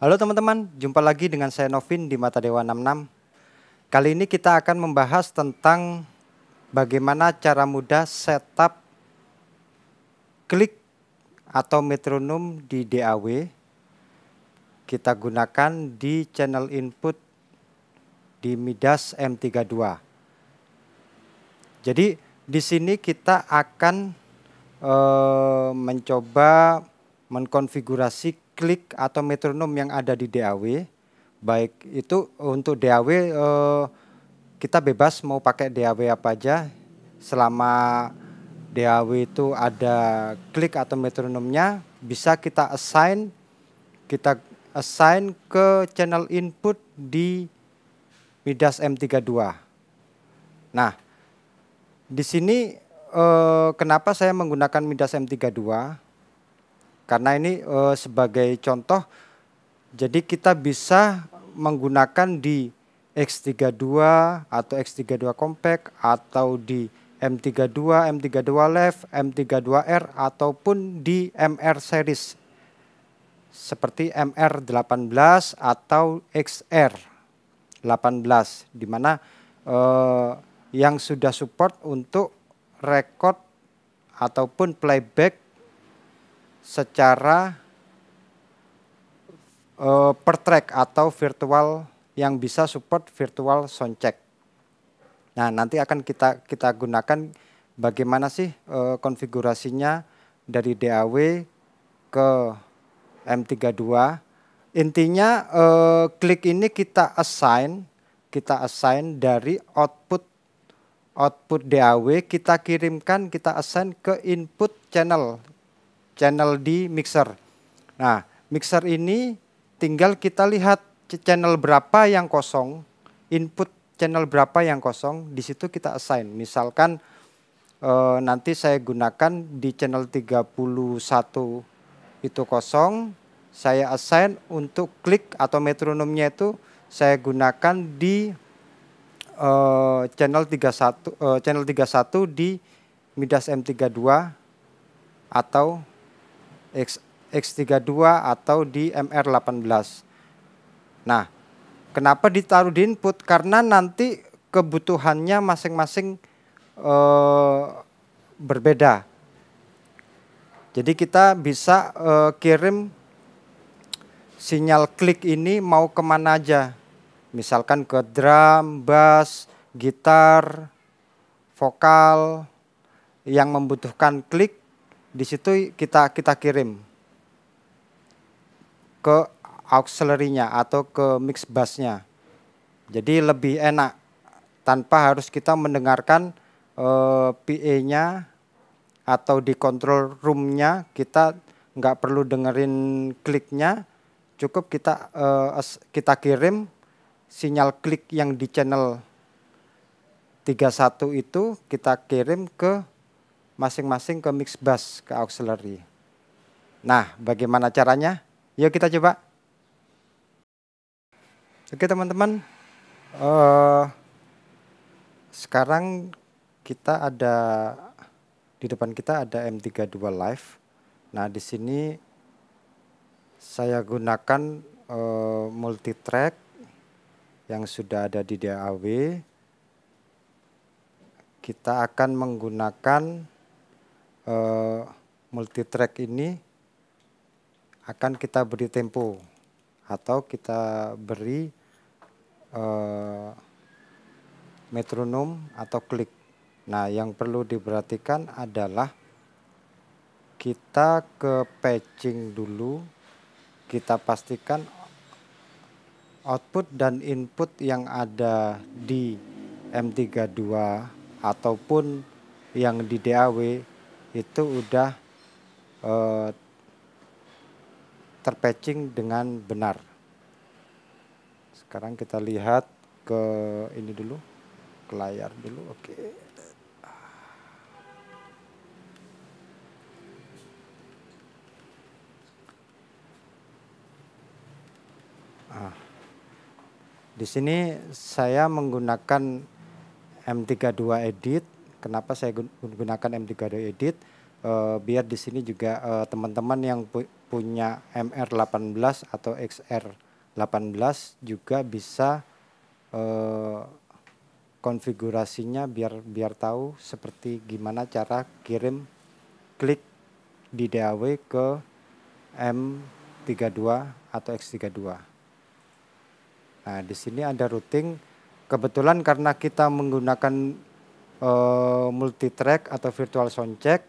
Halo teman-teman, jumpa lagi dengan saya Novin di Mata Dewa 66. Kali ini kita akan membahas tentang bagaimana cara mudah setup klik atau metronom di DAW. Kita gunakan di channel input di Midas M32. Jadi di sini kita akan mencoba mengkonfigurasi klik atau metronom yang ada di DAW. Baik itu untuk DAW kita bebas mau pakai DAW apa aja selama DAW itu ada klik atau metronomnya, bisa kita assign ke channel input di Midas M32. Nah, di sini kenapa saya menggunakan Midas M32? Karena ini sebagai contoh, jadi kita bisa menggunakan di X32 atau X32 Compact atau di M32, M32 Live, M32R ataupun di MR series seperti MR18 atau XR18, di mana yang sudah support untuk record ataupun playback secara per track atau virtual, yang bisa support virtual soundcheck. Nah, nanti akan kita gunakan bagaimana sih konfigurasinya dari DAW ke M32. Intinya klik ini kita assign dari output DAW, kita kirimkan, kita assign ke input channel di mixer. Nah, mixer ini tinggal kita lihat channel berapa yang kosong, input channel berapa yang kosong, di situ kita assign. Misalkan nanti saya gunakan di channel 31 itu kosong, saya assign untuk klik atau metronomnya itu saya gunakan di channel 31 di Midas M32 atau X32 atau di MR18. Nah, kenapa ditaruh di input? Karena nanti kebutuhannya masing-masing berbeda. Jadi kita bisa kirim sinyal klik ini mau kemana aja. Misalkan ke drum, bass, gitar, vokal yang membutuhkan klik, di situ kita kirim ke auxiliary-nya atau ke mix bass-nya. Jadi lebih enak tanpa harus kita mendengarkan PA-nya atau di control room-nya, kita nggak perlu dengerin kliknya, cukup kita kirim sinyal klik yang di channel 31 itu, kita kirim ke masing-masing ke mix bass, ke auxiliary. Nah, bagaimana caranya? Yuk kita coba. Oke teman-teman, sekarang kita ada di depan kita ada M32 Live. Nah, di sini saya gunakan multi track yang sudah ada di DAW. Kita akan menggunakan multi track ini, akan kita beri tempo atau kita beri metronom atau klik. Nah, yang perlu diperhatikan adalah kita ke patching dulu, kita pastikan output dan input yang ada di M32 ataupun yang di DAW itu udah terpatching dengan benar. Sekarang kita lihat ke ini dulu, ke layar dulu. Oke. Di sini saya menggunakan M32 Edit. Kenapa saya gunakan M32 Edit? Biar di sini juga teman-teman yang punya MR18 atau XR18 juga bisa konfigurasinya biar tahu seperti gimana cara kirim klik di DAW ke M32 atau X32. Nah, di sini ada routing. Kebetulan karena kita menggunakan multitrack atau virtual soundcheck,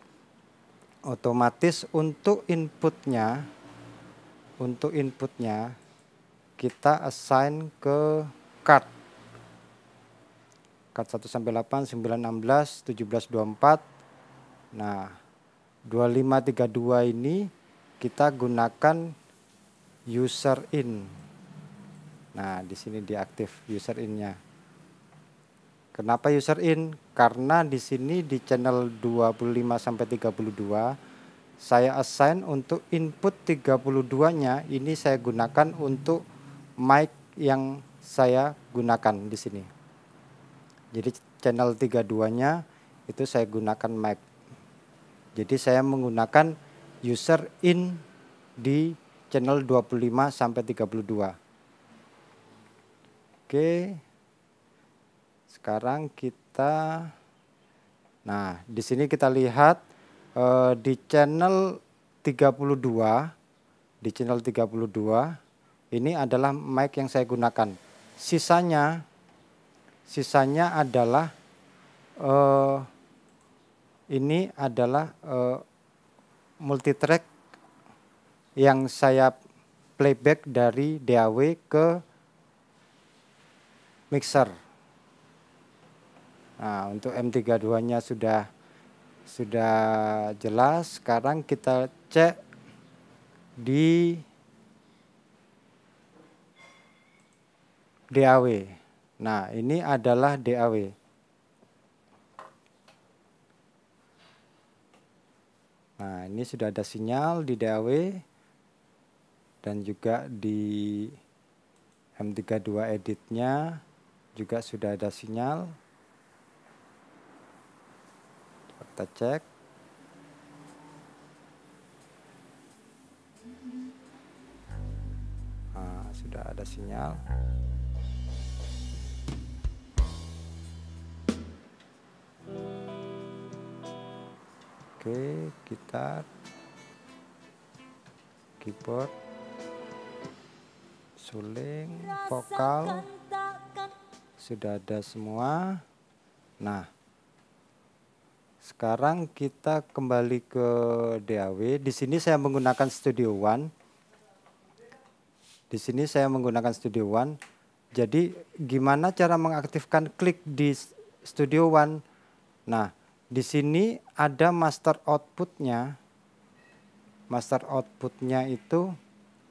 otomatis untuk inputnya kita assign ke card 1 sampai 8, 9, 16, 17, 24. Nah, 2532 ini kita gunakan user in. Nah, di sini diaktif user in-nya. Kenapa user in? Karena di sini di channel 25 sampai 32 saya assign untuk input 32-nya ini saya gunakan untuk mic yang saya gunakan di sini. Jadi channel 32-nya itu saya gunakan mic. Jadi saya menggunakan user in di channel 25 sampai 32. Oke. Sekarang kita, nah di sini kita lihat di channel 32, ini adalah mic yang saya gunakan. Sisanya adalah ini adalah multitrack yang saya playback dari DAW ke mixer. Nah, untuk M32-nya sudah jelas. Sekarang kita cek di DAW. Nah, ini adalah DAW. Nah, ini sudah ada sinyal di DAW dan juga di M32 editnya juga sudah ada sinyal. Kita cek. Nah, sudah ada sinyal. Oke, gitar, keyboard, suling, vokal sudah ada semua. Nah, sekarang kita kembali ke DAW. Di sini saya menggunakan Studio One. Jadi gimana cara mengaktifkan klik di Studio One? Nah, di sini ada master outputnya. Master outputnya itu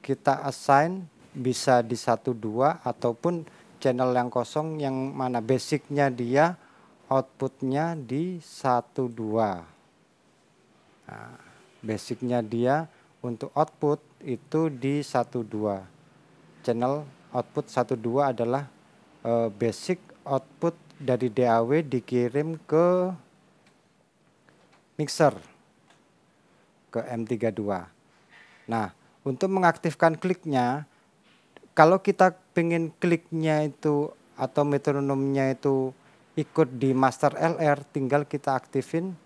kita assign bisa di 1-2 ataupun channel yang kosong yang mana basicnya dia outputnya di 1-2. Nah, basicnya dia untuk output itu di 1-2. Channel output 1-2 adalah basic output dari DAW dikirim ke mixer, ke M32. Nah, untuk mengaktifkan kliknya, kalau kita pengen kliknya itu atau metronomnya itu ikut di master LR, tinggal kita aktifin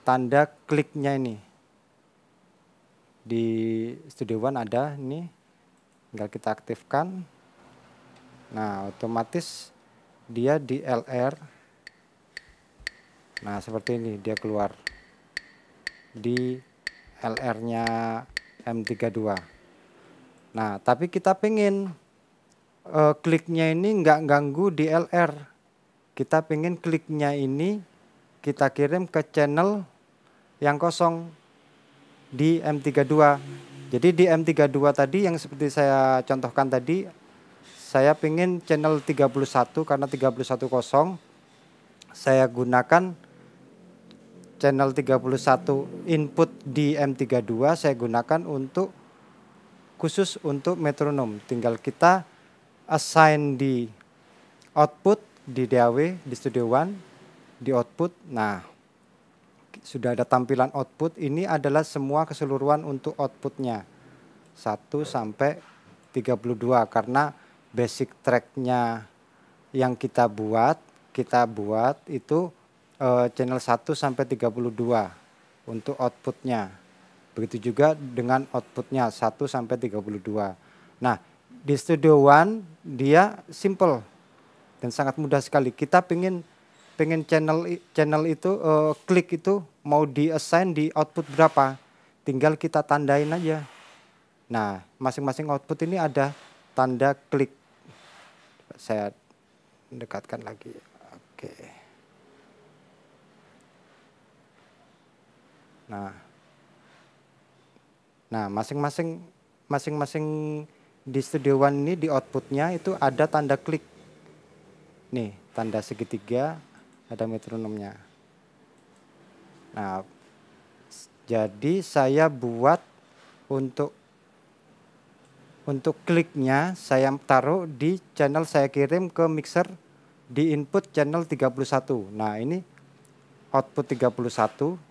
tanda kliknya ini. Di Studio One ada ini, tinggal kita aktifkan. Nah, otomatis dia di LR. Nah, seperti ini dia keluar di LR-nya M32. Nah, tapi kita pengen kliknya ini nggak ganggu di LR. Kita pengen kliknya ini kita kirim ke channel yang kosong di M32. Jadi di M32 tadi yang seperti saya contohkan tadi, saya pengen channel 31 karena 31 kosong. Saya gunakan channel 31 input di M32 saya gunakan untuk khusus untuk metronom. Tinggal kita assign di output di DAW di Studio One di output. Nah, sudah ada tampilan output. Ini adalah semua keseluruhan untuk outputnya 1 sampai 32 karena basic tracknya yang kita buat itu channel 1 sampai 32 untuk outputnya. Begitu juga dengan outputnya 1 sampai 32. Nah, di Studio One dia simple dan sangat mudah sekali. Kita pengen channel itu klik itu mau di-assign di output berapa, tinggal kita tandain aja. Nah, masing-masing output ini ada tanda klik. Saya dekatkan lagi. Oke. Nah, masing-masing di Studio One ini di outputnya itu ada tanda klik. Nih, tanda segitiga, ada metronomnya. Nah, jadi saya buat untuk kliknya saya taruh di channel, saya kirim ke mixer di input channel 31. Nah, ini output 31,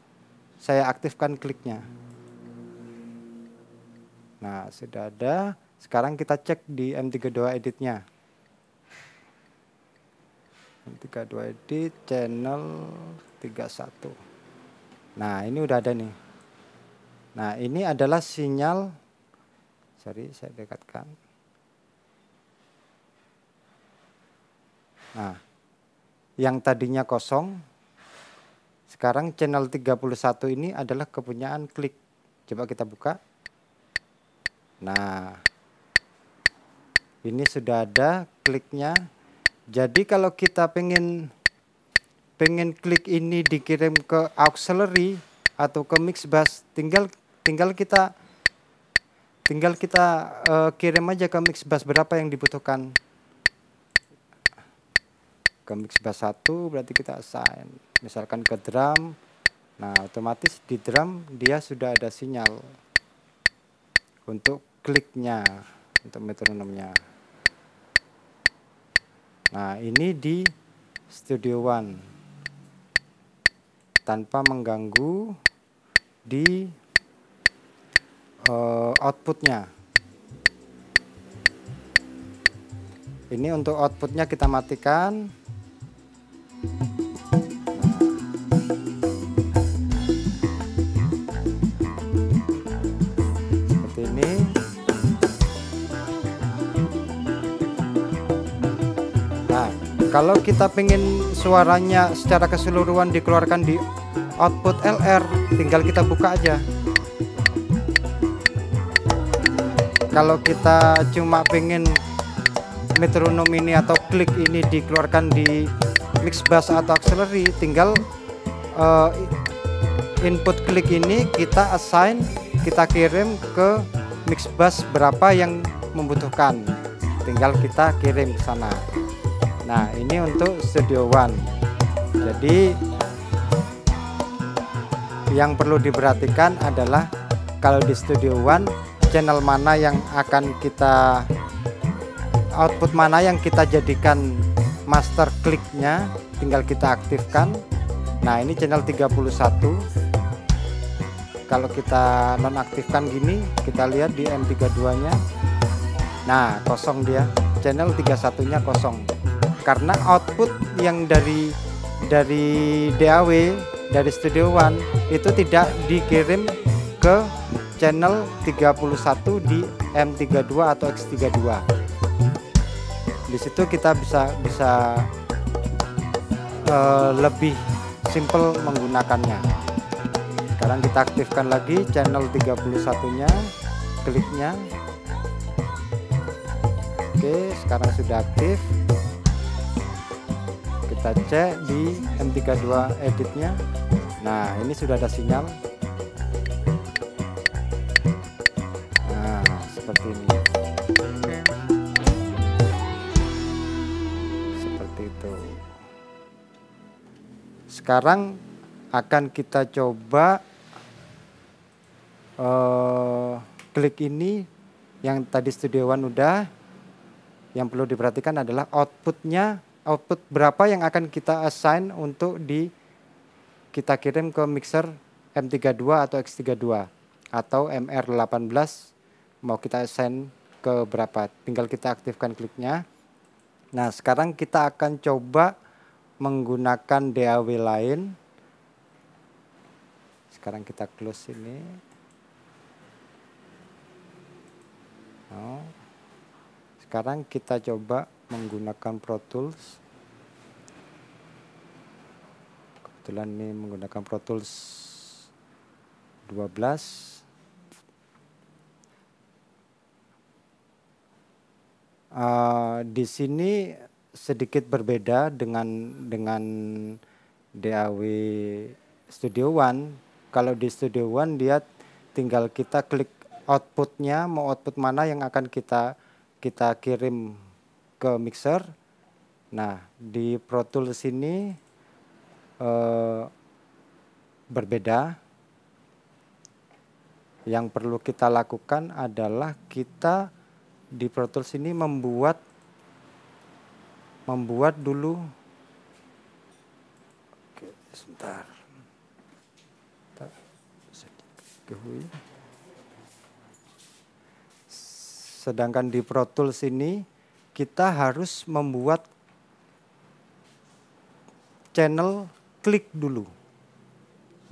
saya aktifkan kliknya. Nah, sudah ada. Sekarang kita cek di M32 editnya. M32 edit channel 31. Nah, ini udah ada nih. Nah, ini adalah sinyal. Sorry, saya dekatkan. Nah, yang tadinya kosong, sekarang channel 31 ini adalah kepunyaan klik. Coba kita buka. Nah, ini sudah ada kliknya. Jadi kalau kita pengen klik ini dikirim ke auxiliary atau ke mix bus, tinggal kita kirim aja ke mix bus berapa yang dibutuhkan. Ke mix bus 1 berarti kita assign misalkan ke drum. Nah, otomatis di drum dia sudah ada sinyal untuk kliknya, untuk metronomnya. Nah, ini di Studio One tanpa mengganggu di outputnya. Ini untuk outputnya kita matikan. Seperti ini. Nah, kalau kita pengen suaranya secara keseluruhan dikeluarkan di output LR, tinggal kita buka aja. Kalau kita cuma pengen metronom ini atau klik ini dikeluarkan di mix bus atau auxiliary, tinggal input klik ini kita assign, kita kirim ke mix bus berapa yang membutuhkan, tinggal kita kirim ke sana. Nah, ini untuk Studio One. Jadi yang perlu diperhatikan adalah kalau di Studio One channel mana yang akan kita output, mana yang kita jadikan master kliknya, tinggal kita aktifkan. Nah, ini channel 31. Kalau kita nonaktifkan gini, kita lihat di M32 nya, nah kosong dia, channel 31 nya kosong karena output yang dari DAW dari Studio One itu tidak dikirim ke channel 31 di M32 atau X32. Di situ kita bisa lebih simple menggunakannya. Sekarang kita aktifkan lagi channel 31-nya, kliknya. Oke, sekarang sudah aktif. Kita cek di M32 editnya. Nah, ini sudah ada sinyal. Seperti ini, seperti itu. Sekarang akan kita coba klik ini yang tadi Studio One udah. Yang perlu diperhatikan adalah outputnya, output berapa yang akan kita assign untuk di kita kirim ke mixer M32 atau X32 atau MR18, mau kita assign ke berapa, tinggal kita aktifkan kliknya. Nah, sekarang kita akan coba menggunakan DAW lain. Sekarang kita close ini. Oh. Sekarang kita coba menggunakan Pro Tools. Kebetulan ini menggunakan Pro Tools 12. Di sini sedikit berbeda dengan DAW Studio One. Kalau di Studio One dia tinggal kita klik outputnya, mau output mana yang akan kita kirim ke mixer. Nah, di Pro Tools ini berbeda. Yang perlu kita lakukan adalah kita di Pro Tools ini membuat dulu. Oke, sebentar. Sedangkan di Pro Tools ini kita harus membuat channel klik dulu.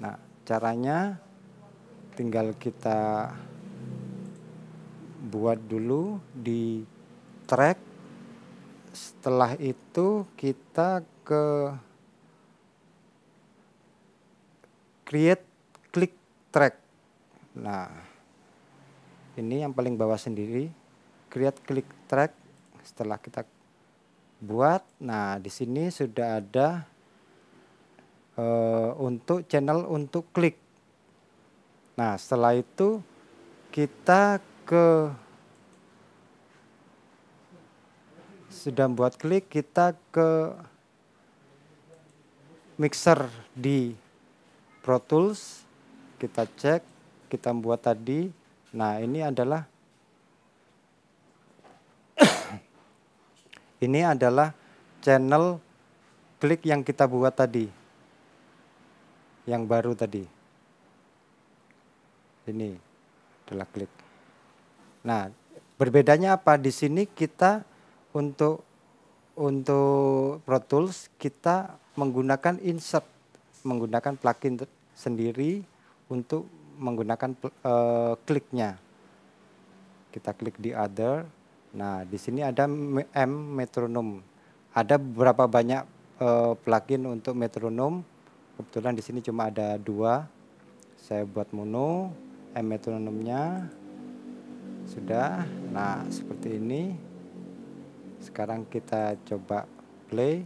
Nah, caranya tinggal kita buat dulu di track. Setelah itu kita ke create click track. Nah, ini yang paling bawah sendiri, create click track. Setelah kita buat, nah di sini sudah ada untuk channel untuk klik. Nah, setelah itu kita sudah buat klik, kita ke mixer di Pro Tools, kita cek, kita buat tadi. Nah, ini adalah ini adalah channel klik yang kita buat tadi, yang baru tadi. Ini adalah klik. Nah, berbedanya apa? Di sini kita untuk Pro Tools kita menggunakan insert, menggunakan plugin sendiri untuk menggunakan kliknya. Kita klik di other. Nah, di sini ada M metronome. Ada beberapa banyak plugin untuk metronome. Kebetulan di sini cuma ada 2. Saya buat mono, M metronomnya sudah. Nah, seperti ini. Sekarang kita coba play.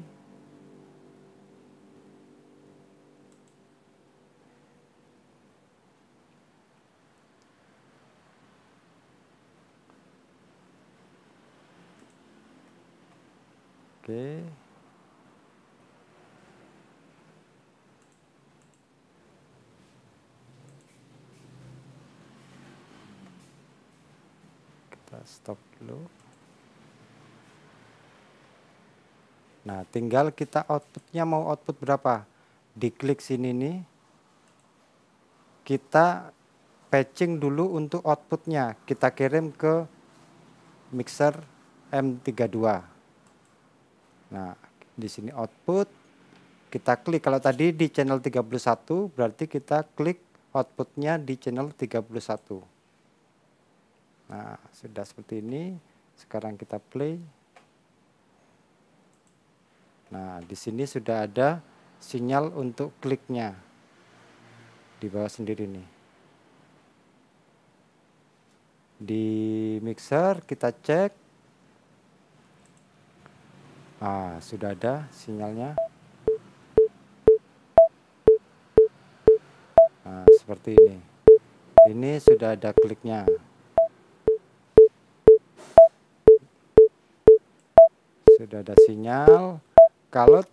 Oke. Kita stop dulu. Nah, tinggal kita outputnya mau output berapa. Diklik sini nih. Kita patching dulu untuk outputnya. Kita kirim ke mixer M32. Nah, di sini output. Kita klik, kalau tadi di channel 31, berarti kita klik outputnya di channel 31. Nah, sudah seperti ini. Sekarang kita play. Nah, di sini sudah ada sinyal untuk kliknya. Di bawah sendiri nih. Di mixer kita cek. Ah, sudah ada sinyalnya. Nah, seperti ini. Ini sudah ada kliknya. Sudah ada sinyal. Kalau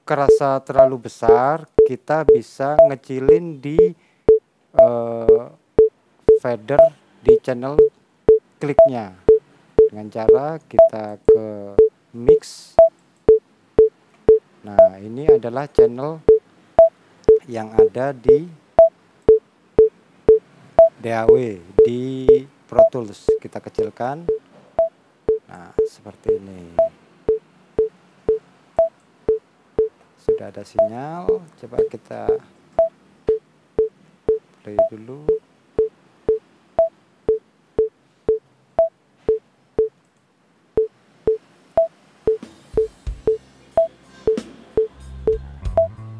kerasa terlalu besar, kita bisa ngecilin di fader di channel kliknya. Dengan cara kita ke mix. Nah, ini adalah channel yang ada di DAW di Pro Tools. Kita kecilkan. Nah, seperti ini. Sudah ada sinyal. Coba kita play dulu.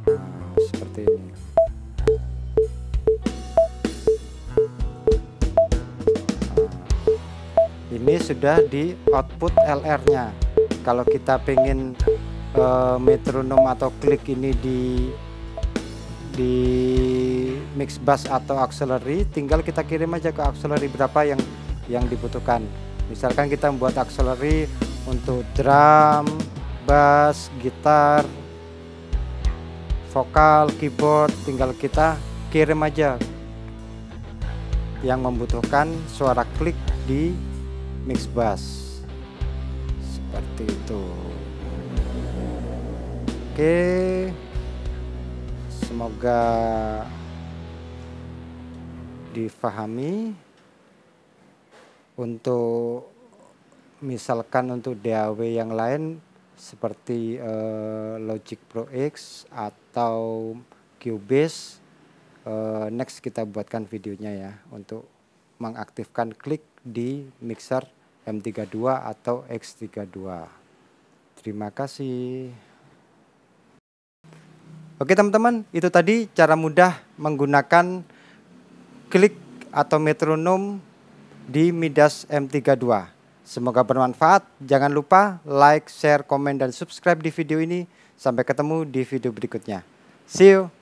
Nah, seperti ini. Ini sudah di output LR-nya. Kalau kita pengen metronom atau klik ini di mix bass atau auxiliary, tinggal kita kirim aja ke auxiliary berapa yang dibutuhkan. Misalkan kita membuat auxiliary untuk drum, bass, gitar, vokal, keyboard, tinggal kita kirim aja yang membutuhkan suara klik di mix bass. Seperti itu. Oke, semoga difahami. Untuk misalkan untuk DAW yang lain seperti Logic Pro X atau Cubase, next kita buatkan videonya ya, untuk mengaktifkan klik di mixer M32 atau X32. Terima kasih. Oke teman-teman, itu tadi cara mudah menggunakan klik atau metronom di Midas M32. Semoga bermanfaat. Jangan lupa like, share, komen, dan subscribe di video ini. Sampai ketemu di video berikutnya. See you.